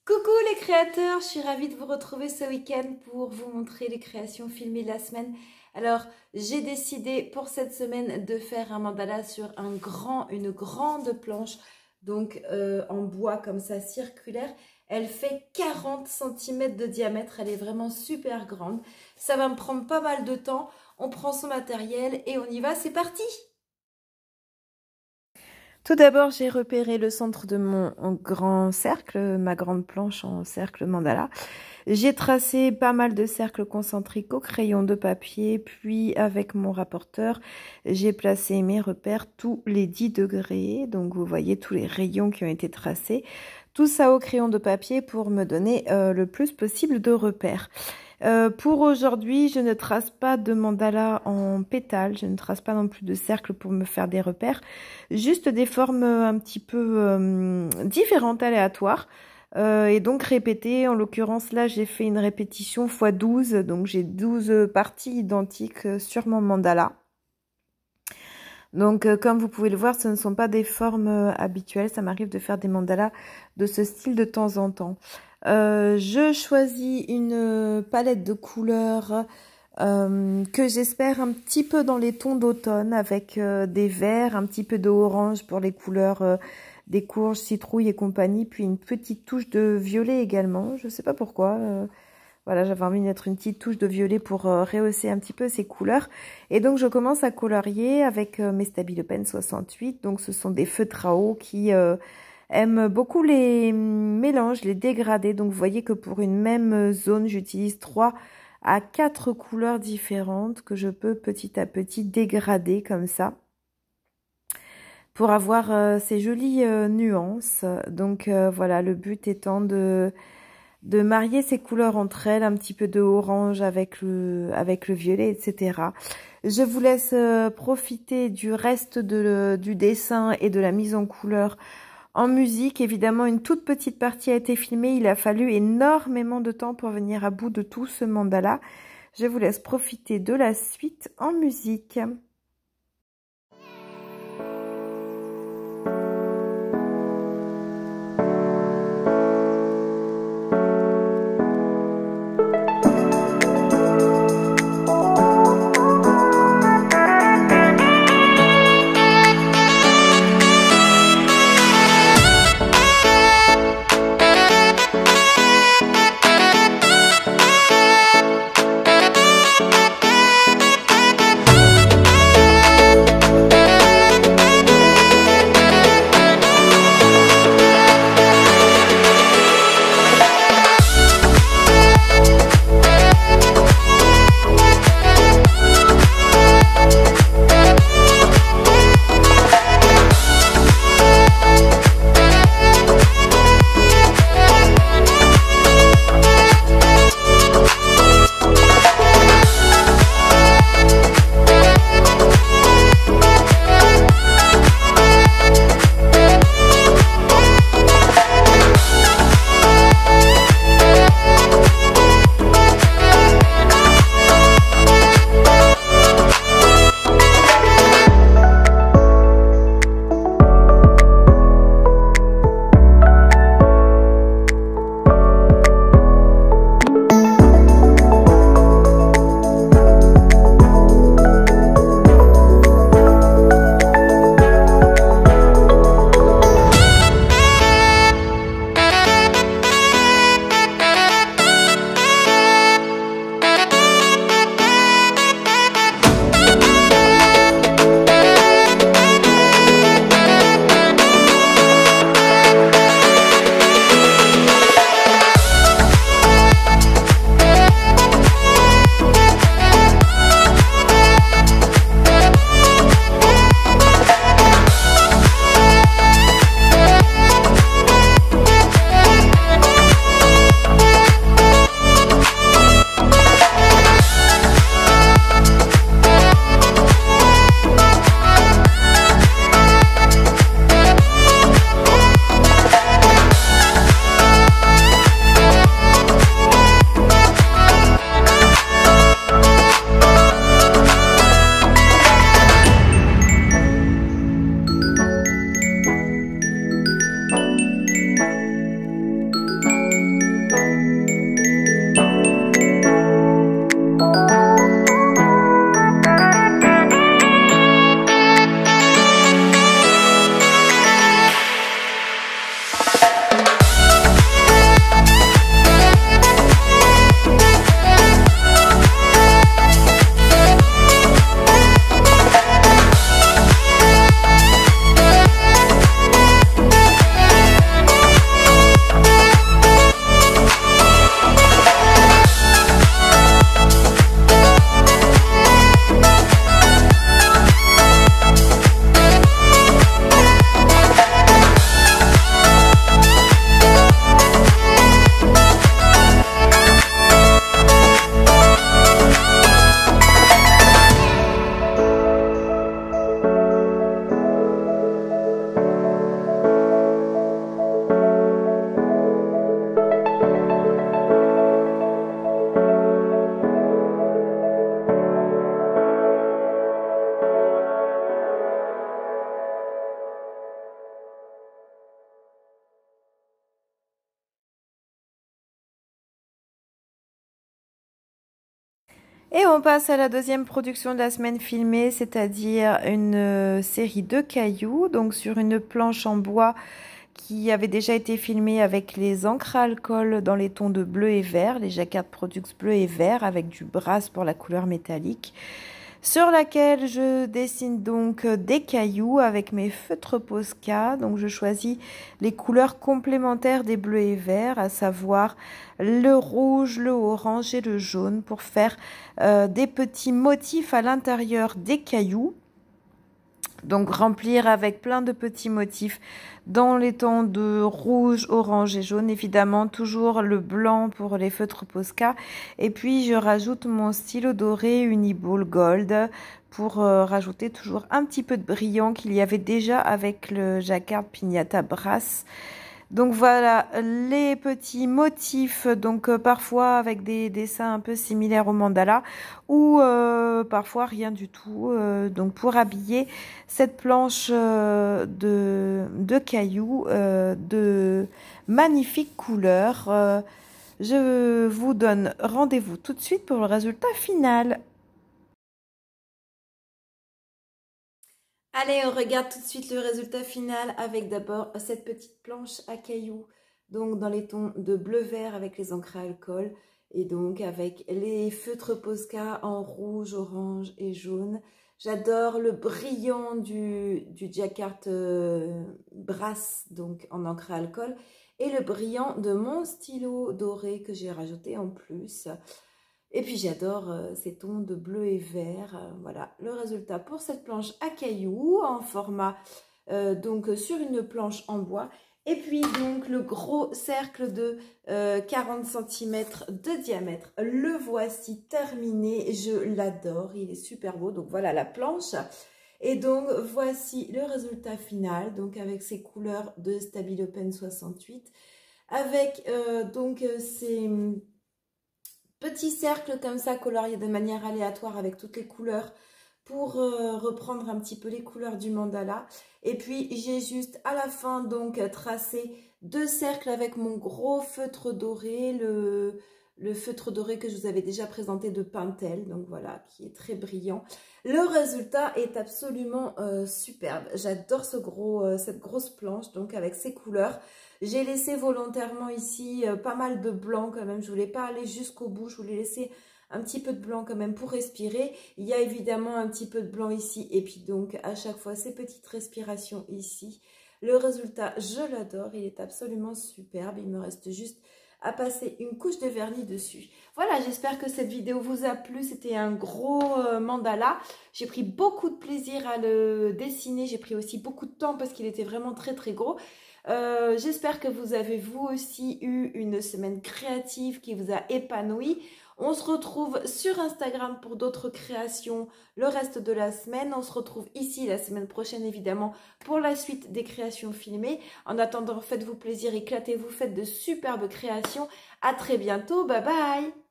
Coucou les créateurs, je suis ravie de vous retrouver ce week-end pour vous montrer les créations filmées de la semaine. Alors, j'ai décidé pour cette semaine de faire un mandala sur une grande planche, donc en bois comme ça, circulaire. Elle fait 40 cm de diamètre, elle est vraiment super grande. Ça va me prendre pas mal de temps. On prend son matériel et on y va, c'est parti! Tout d'abord, j'ai repéré le centre de mon grand cercle, ma grande planche en cercle mandala. J'ai tracé pas mal de cercles concentriques au crayon de papier, puis avec mon rapporteur, j'ai placé mes repères tous les 10 degrés. Donc vous voyez tous les rayons qui ont été tracés. Tout ça au crayon de papier pour me donner le plus possible de repères. Pour aujourd'hui, je ne trace pas de mandala en pétales, je ne trace pas non plus de cercle pour me faire des repères, juste des formes un petit peu différentes, aléatoires, et donc répétées. En l'occurrence, là, j'ai fait une répétition x 12, donc j'ai 12 parties identiques sur mon mandala. Donc, comme vous pouvez le voir, ce ne sont pas des formes habituelles, ça m'arrive de faire des mandalas de ce style de temps en temps. Je choisis une palette de couleurs que j'espère un petit peu dans les tons d'automne avec des verts, un petit peu d'orange pour les couleurs des courges, citrouilles et compagnie, puis une petite touche de violet également, je ne sais pas pourquoi. Voilà, j'avais envie de mettre une petite touche de violet pour rehausser un petit peu ces couleurs. Et donc, je commence à colorier avec mes Stabilo Pen 68. Donc, ce sont des feutres à eau qui aiment beaucoup les mélanges, les dégradés. Donc, vous voyez que pour une même zone, j'utilise 3 à 4 couleurs différentes que je peux petit à petit dégrader comme ça pour avoir ces jolies nuances. Donc, voilà, le but étant de marier ces couleurs entre elles, un petit peu de orange avec le violet, etc. Je vous laisse profiter du reste du dessin et de la mise en couleur en musique. Évidemment, une toute petite partie a été filmée. Il a fallu énormément de temps pour venir à bout de tout ce mandala. Je vous laisse profiter de la suite en musique. Et on passe à la deuxième production de la semaine filmée, c'est-à-dire une série de cailloux, donc sur une planche en bois qui avait déjà été filmée avec les encres à alcool dans les tons de bleu et vert, les Jacquard Products bleu et vert avec du brass pour la couleur métallique, sur laquelle je dessine donc des cailloux avec mes feutres Posca. Donc je choisis les couleurs complémentaires des bleus et verts, à savoir le rouge, le orange et le jaune, pour faire des petits motifs à l'intérieur des cailloux. Donc remplir avec plein de petits motifs dans les tons de rouge, orange et jaune. Évidemment, toujours le blanc pour les feutres Posca. Et puis, je rajoute mon stylo doré Uniball Gold pour rajouter toujours un petit peu de brillant qu'il y avait déjà avec le Jacquard Pignata Brass. Donc voilà les petits motifs, donc parfois avec des dessins un peu similaires au mandala ou parfois rien du tout. Donc pour habiller cette planche de cailloux de magnifiques couleurs, je vous donne rendez-vous tout de suite pour le résultat final. Allez, on regarde tout de suite le résultat final avec d'abord cette petite planche à cailloux, donc dans les tons de bleu-vert avec les encres à alcool et donc avec les feutres Posca en rouge, orange et jaune. J'adore le brillant du Jacquard Brass, donc en encre à alcool, et le brillant de mon stylo doré que j'ai rajouté en plus. Et puis j'adore ces tons de bleu et vert. Voilà le résultat pour cette planche à cailloux en format donc sur une planche en bois. Et puis donc le gros cercle de 40 cm de diamètre. Le voici terminé. Je l'adore. Il est super beau. Donc voilà la planche. Et donc voici le résultat final. Donc avec ces couleurs de Stabilo Pen 68. Avec donc ces petits cercles comme ça coloriés de manière aléatoire avec toutes les couleurs pour reprendre un petit peu les couleurs du mandala. Et puis j'ai juste à la fin donc tracé 2 cercles avec mon gros feutre doré, le feutre doré que je vous avais déjà présenté de Pentel, donc voilà, qui est très brillant. Le résultat est absolument superbe. J'adore cette grosse planche donc avec ces couleurs. J'ai laissé volontairement ici pas mal de blanc quand même. Je voulais pas aller jusqu'au bout. Je voulais laisser un petit peu de blanc quand même pour respirer. Il y a évidemment un petit peu de blanc ici. Et puis donc à chaque fois ces petites respirations ici. Le résultat, je l'adore. Il est absolument superbe. Il me reste juste à passer une couche de vernis dessus. Voilà, j'espère que cette vidéo vous a plu. C'était un gros mandala. J'ai pris beaucoup de plaisir à le dessiner. J'ai pris aussi beaucoup de temps parce qu'il était vraiment très très gros. J'espère que vous avez vous aussi eu une semaine créative qui vous a épanoui. On se retrouve sur Instagram pour d'autres créations le reste de la semaine. On se retrouve ici la semaine prochaine évidemment pour la suite des créations filmées. En attendant, faites-vous plaisir, éclatez-vous, faites de superbes créations. À très bientôt, bye bye!